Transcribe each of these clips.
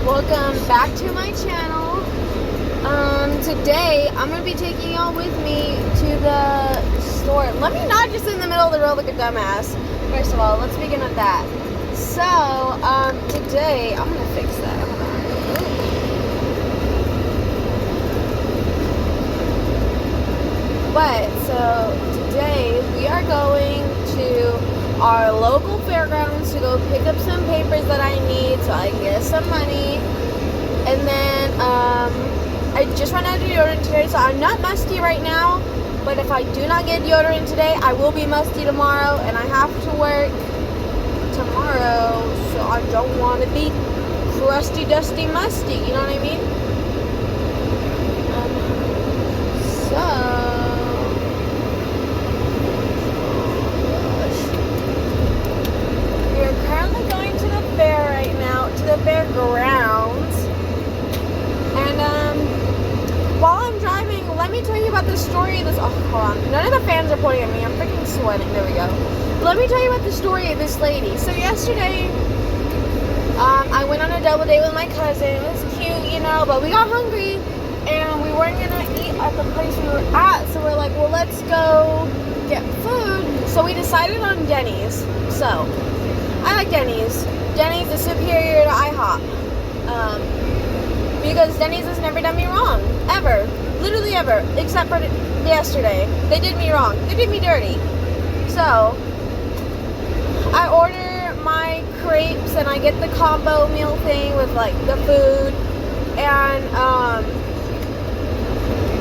Welcome back to my channel. Today I'm gonna be taking y'all with me to the store. Let me not just in the middle of the road like a dumbass. First of all, let's begin with that. So, today I'm gonna fix that. But so today we are going to our local fairgrounds to go pick up some papers that I need so I can get some money. And then I just ran out of deodorant today, so I'm not musty right now. But if I do not get deodorant today, I will be musty tomorrow, and I have to work tomorrow, so I don't want to be crusty, dusty, musty. You know what I mean? We're currently going to the fair right now, to the fairgrounds. And while I'm driving, let me tell you about the story of this. Oh, hold on. None of the fans are pointing at me. I'm freaking sweating. There we go. Let me tell you about the story of this lady. So yesterday, I went on a double date with my cousin. It was cute, you know, but we got hungry and we weren't gonna eat at the place we were at. So we're like, well, let's go get food. So we decided on Denny's. So I like Denny's. Denny's is superior to IHOP. Because Denny's has never done me wrong. Ever. Literally ever. Except for yesterday. They did me wrong. They did me dirty. So, I order my crepes and I get the combo meal thing with like the food. And,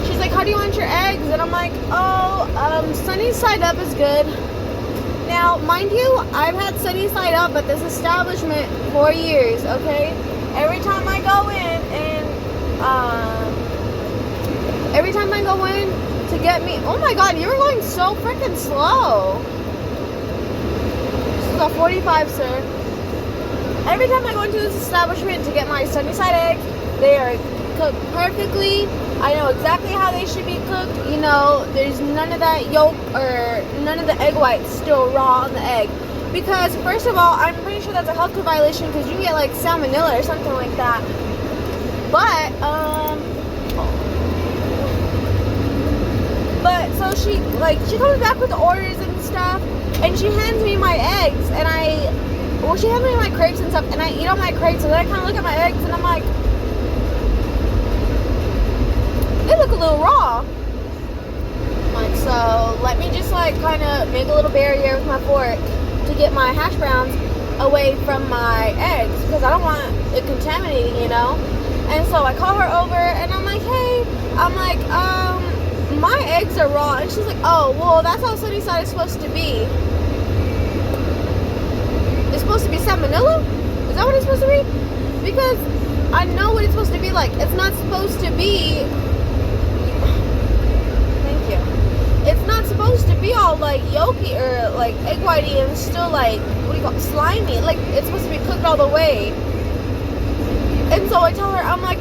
she's like, how do you want your eggs? And I'm like, sunny side up is good. Now, mind you, I've had sunny side up at this establishment for years, okay? Every time I go in to get me, oh my god, you're going so freaking slow. This is a 45, sir. Every time I go into this establishment to get my sunny side eggs, they are cooked perfectly. I know exactly how they should be cooked. You know, there's none of that yolk or none of the egg whites still raw on the egg. Because, first of all, I'm pretty sure that's a health code violation because you get, like, salmonella or something like that. But so she comes back with the orders and stuff, and she hands me my eggs, and she hands me my crepes and stuff, and I eat all my crepes, and then I kind of look at my eggs, and I'm like, they look a little raw. Like, so, let me just, like, kind of make a little barrier with my fork to get my hash browns away from my eggs because I don't want it contaminating, you know. And so I call her over and I'm like, hey, my eggs are raw. And she's like, oh, well, that's how sunny side is supposed to be. It's supposed to be salmonella? Is that what it's supposed to be? Because I know what it's supposed to be like. It's not supposed to be, thank you. It's not supposed to be all like yolky or like egg whitey and still like, what do you call it, slimy. Like it's supposed to be cooked all the way. And so I tell her, I'm like,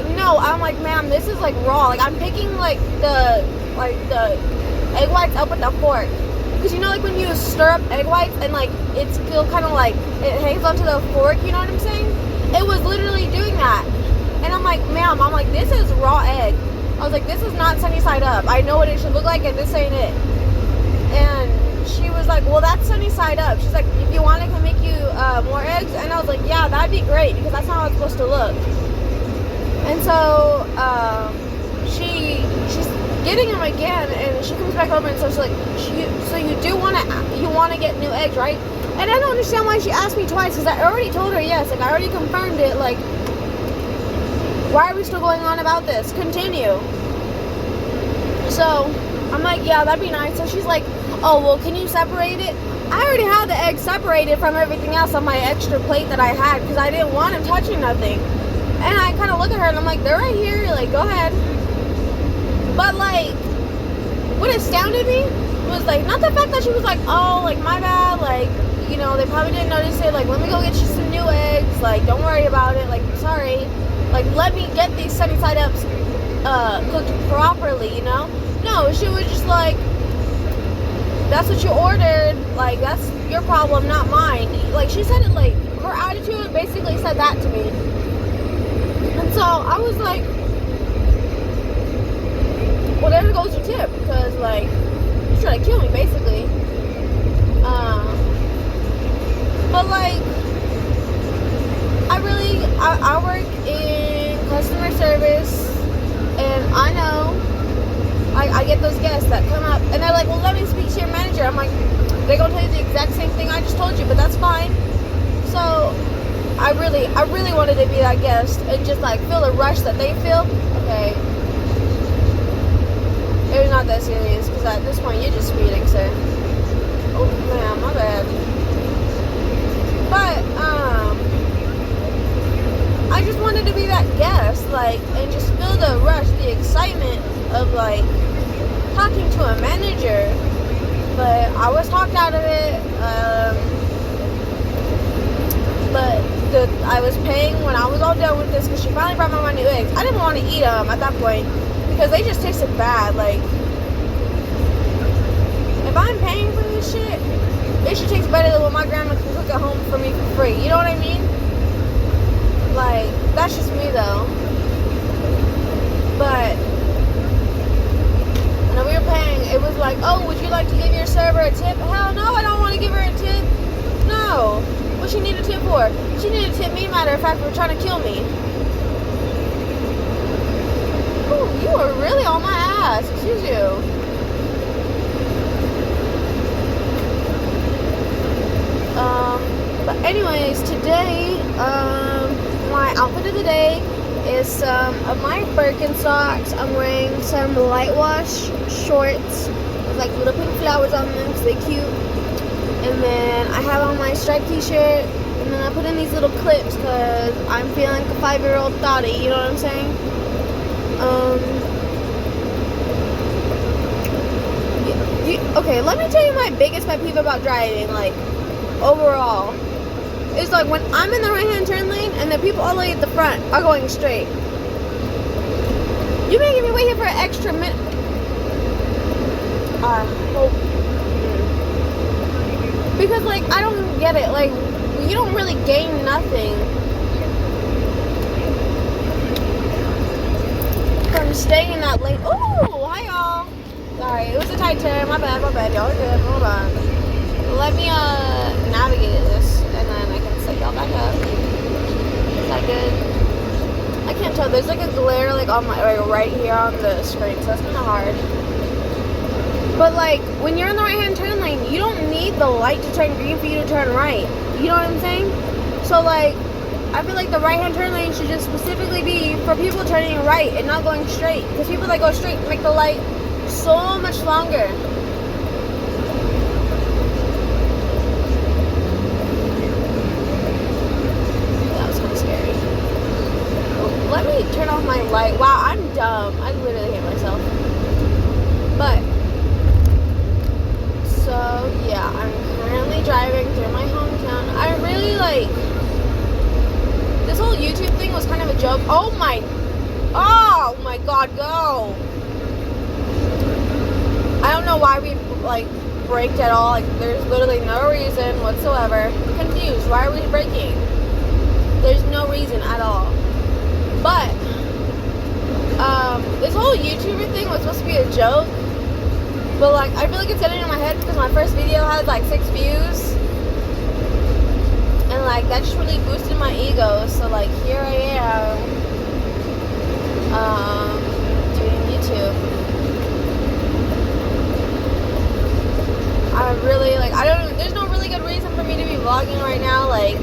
ma'am, this is like raw. Like I'm picking like the egg whites up with the fork. Because you know like when you stir up egg whites and like it's still kind of like, it hangs onto the fork, you know what I'm saying? It was literally doing that. And I'm like, ma'am, this is raw egg. I was like, this is not sunny side up. I know what it should look like and this ain't it. And she was like, well, that's sunny side up. She's like, if you want, I can make you more eggs. And I was like, yeah, that'd be great because that's not how it's supposed to look. And so she's getting them again, and she comes back over and so she's like, so you do want to get new eggs, right? And I don't understand why she asked me twice because I already told her yes. Like I already confirmed it. Like, why are we still going on about this? Continue. So I'm like, yeah, that'd be nice. So she's like, oh, well, can you separate it? I already had the eggs separated from everything else on my extra plate that I had because I didn't want him touching nothing. And I kind of look at her and I'm like, they're right here. Like, go ahead. But, like, what astounded me was, like, not the fact that she was like, oh, like, my bad. Like, you know, they probably didn't notice it. Like, let me go get you some new eggs. Like, don't worry about it. Like, sorry. Like, let me get these sunny side ups cooked properly, you know? No, she was just like, that's what you ordered, like, that's your problem, not mine. Like, she said it, like, her attitude basically said that to me. And so I was like, well, there goes your tip, because like you're trying to kill me basically. But like I work in customer service, and I know I get those guests that come up and they're like, well, let me speak to your manager. I'm like, they're gonna tell you the exact same thing I just told you, but that's fine. So I really wanted to be that guest and just like feel the rush that they feel. Okay, it was not that serious, because at this point you're just speeding, sir. Oh man, my bad. But I just wanted to be that guest, like, and just feel the rush, the excitement of like talking to a manager. But I was talked out of it. But I was paying when I was all done with this, because she finally brought me my new eggs. I didn't want to eat them at that point because they just tasted bad. Like, if I'm paying for this shit, it should taste better than what my grandma can cook at home for me for free. You know what I mean? Like, that's just me though. But when we were paying, it was like, oh, would you like to give your server a tip? Hell no, I don't want to give her a tip. No. What she need a tip for? She need a tip me, matter of fact, for trying to kill me. Ooh, you are really on my ass. Excuse you. But anyways, today, my outfit of the day is some of my Birkenstocks. I'm wearing some light wash shorts with like little pink flowers on them because they're cute. And then I have on my striped t-shirt, and then I put in these little clips because I'm feeling like a 5-year-old thotty, you know what I'm saying? Okay, let me tell you my biggest pet peeve about driving, like, overall. It's like when I'm in the right-hand turn lane and the people all the way at the front are going straight. You making me wait here for an extra minute. I hope. Because, like, I don't get it. Like, you don't really gain nothing from staying in that lane. Oh, hi, y'all. Sorry, it was a tight turn. My bad. Y'all are good. Hold on. Let me, navigate this, and then I can set y'all back up. Is that good? I can't tell. There's, like, a glare, like, on my, like, right here on the screen, so it's kind of hard. But, like, when you're in the right-hand turn lane, you don't need the light to turn green for you to turn right. You know what I'm saying? So, like, I feel like the right-hand turn lane should just specifically be for people turning right and not going straight. Because people that go straight make the light so much longer. That was kind of scary. Let me turn off my light. Wow, I'm dumb. I literally hate myself. But... so, yeah, I'm currently driving through my hometown. I really, like, this whole YouTube thing was kind of a joke. Oh my God, go. I don't know why we, like, braked at all. Like, there's literally no reason whatsoever. I'm confused. Why are we braking? There's no reason at all. But, this whole YouTuber thing was supposed to be a joke. But, like, I feel like it's getting in my head because my first video had, like, 6 views. And, like, that just really boosted my ego. So, like, here I am, doing YouTube. I really, like, there's no really good reason for me to be vlogging right now. Like,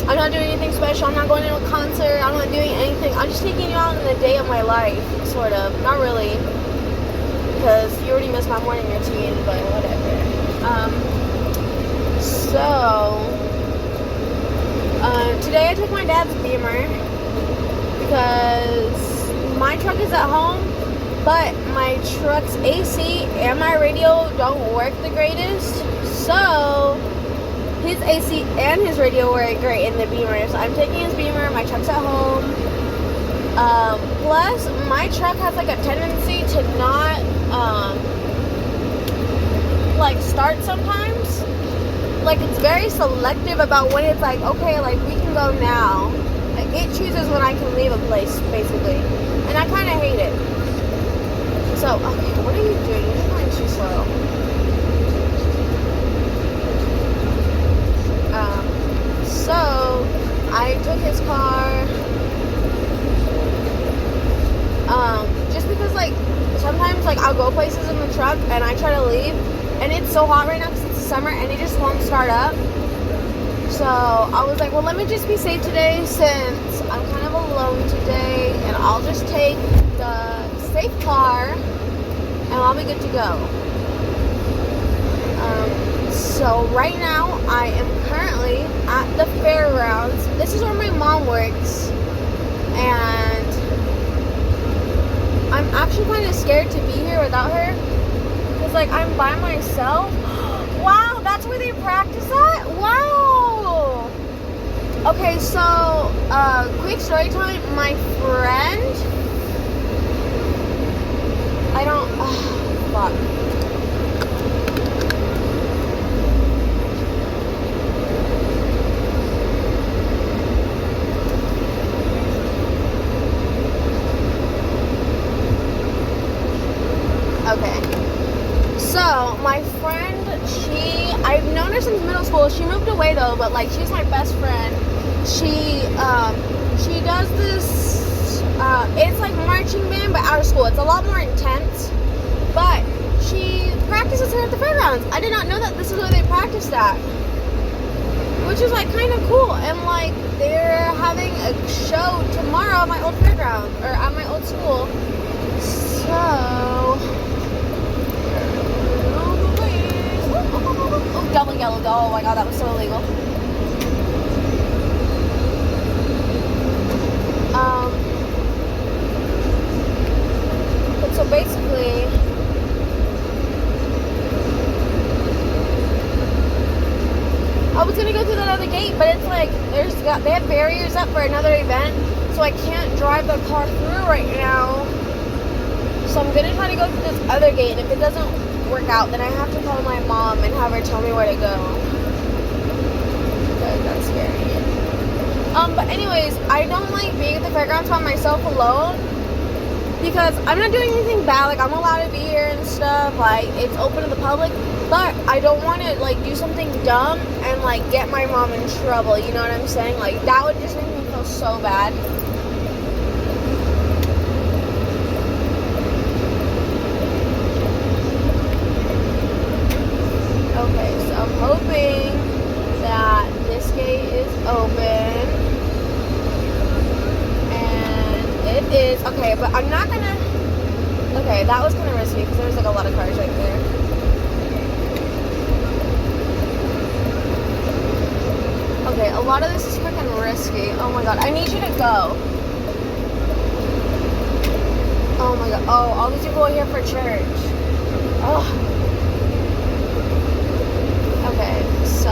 I'm not doing anything special. I'm not going to a concert. I'm not doing anything. I'm just taking you out in the day of my life, sort of. Not really. Because you already missed my morning routine, but whatever. Today I took my dad's Beamer because my truck is at home, but my truck's AC and my radio don't work the greatest. So his AC and his radio work great in the Beamer. So I'm taking his Beamer. My truck's at home. Plus, my truck has like a tendency to not like start sometimes. Like, it's very selective about when it's like, okay, like, we can go now. Like, it chooses when I can leave a place, basically. And I kind of hate it. So, okay, what are you doing? You're going too slow. So, I took his car. Just because, like, sometimes, like, I'll go places in the truck and I try to leave. And it's so hot right now because it's summer and it just won't start up. So I was like, well, let me just be safe today since I'm kind of alone today, and I'll just take the safe car and I'll be good to go. So right now I am currently at the fairgrounds. This is where my mom works, and I'm actually kind of scared to be here without her because, like, I'm by myself. Wow, that's where they practice at? Wow. Okay, so, quick story time. My friend, fuck. Okay. So, my friend, I've known her since middle school. She moved away though, but, like, she's my best friend. She does this, it's like marching band, but out of school. It's a lot more intense, but she practices here at the fairgrounds. I did not know that this is where they practiced at, which is, like, kind of cool. And, like, they're having a show tomorrow at my old fairground, or at my old school. So, oh, double yellow. Oh my god, that was so illegal. But so basically, I was gonna go through that other gate, but it's like they have barriers up for another event, so I can't drive the car through right now. So I'm gonna try to go through this other gate, and if it doesn't work out, then I have to call my mom and have her tell me where to go. That's scary. But anyways, I don't like being at the fairgrounds by myself alone because I'm not doing anything bad. Like, I'm allowed to be here and stuff. Like, it's open to the public, but I don't want to, like, do something dumb and, like, get my mom in trouble. You know what I'm saying? Like, that would just make me feel so bad. Okay, so I'm hoping that this gate is open. And it is. Okay, but I'm not gonna. Okay, that was kind of risky because there's, like, a lot of cars right there. Okay, a lot of this is freaking risky. Oh my god, I need you to go. Oh my god. Oh, all these people are here for church. Oh. Okay, so,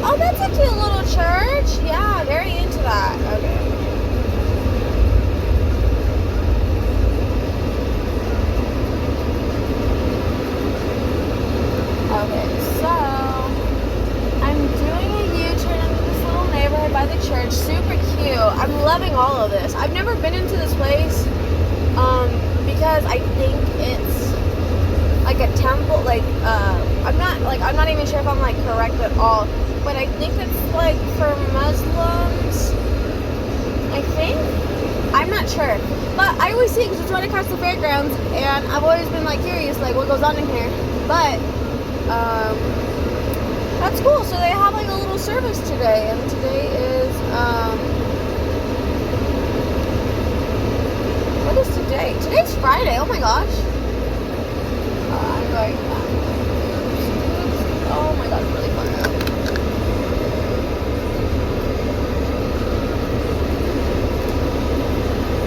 oh, that's a cute little church. Yeah, very into that. Okay. Okay, so, I'm doing a U-turn into this little neighborhood by the church. Super cute. I'm loving all of this. I've never been into this place, because I think it's like a temple, like, I'm not even sure if I'm, like, correct at all, but I think it's, like, for Muslims, I think. I'm not sure, but I always see it because it's right across the fairgrounds, and I've always been, like, curious, like, what goes on in here, but, that's cool. So they have, like, a little service today, and today is, what is today? Today's Friday. Oh my gosh. I'm going back. Oh my god, it's really fun now.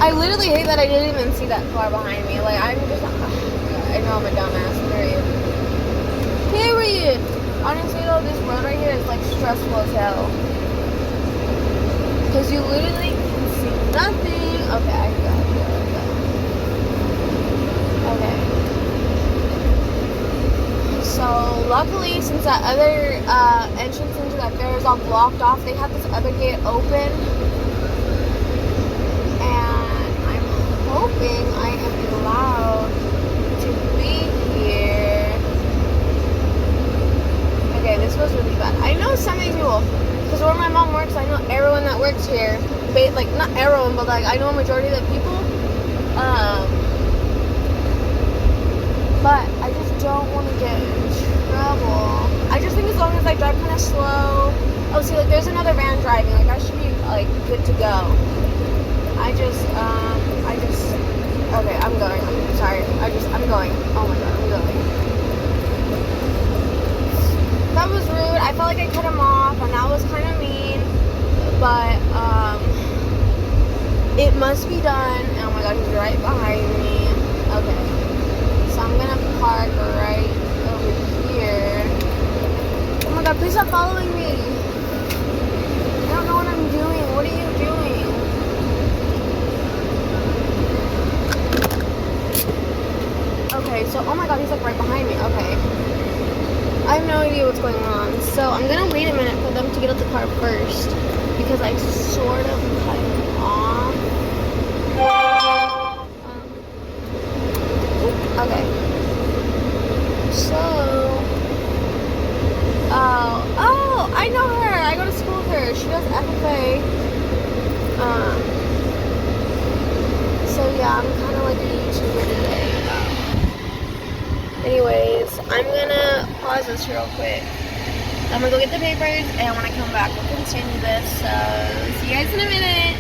I literally hate that I didn't even see that car behind me. Like, I'm just, I know I'm a dumbass, period. Honestly though, this road right here is, like, stressful as hell. Because you literally can see nothing. Okay, I got it. Okay. So luckily, since that other entrance into that fair is all blocked off, they have this other gate open. And I'm hoping I am allowed to be here. Okay, this was really bad. I know some of these people, because where my mom works, I know everyone that works here. Like, not everyone, but like I know a majority of the people. But I just don't want to get in trouble. I just think as long as I drive kind of slow. Oh, see, like there's another van driving. Like I should be like good to go. Okay, I'm going. I'm sorry. I'm going. Oh my god, I'm going. That was rude. I felt like I cut him off, and that was kind of mean. But it must be done. Oh my god, he's right behind me. Okay. So I'm gonna park right over here. Oh my god, please stop following me. I don't know what I'm doing. What are you doing? Okay, so oh my god, he's like right behind me. Okay. I have no idea what's going on. So I'm gonna wait a minute for them to get out the car first. Because I sort of cut him off. Okay. So, oh, I know her. I go to school with her. She does FFA. So yeah, I'm kind of like a YouTuber today. Anyways, I'm gonna pause this real quick. I'm gonna go get the papers, and when I come back, we'll continue this. So, see you guys in a minute.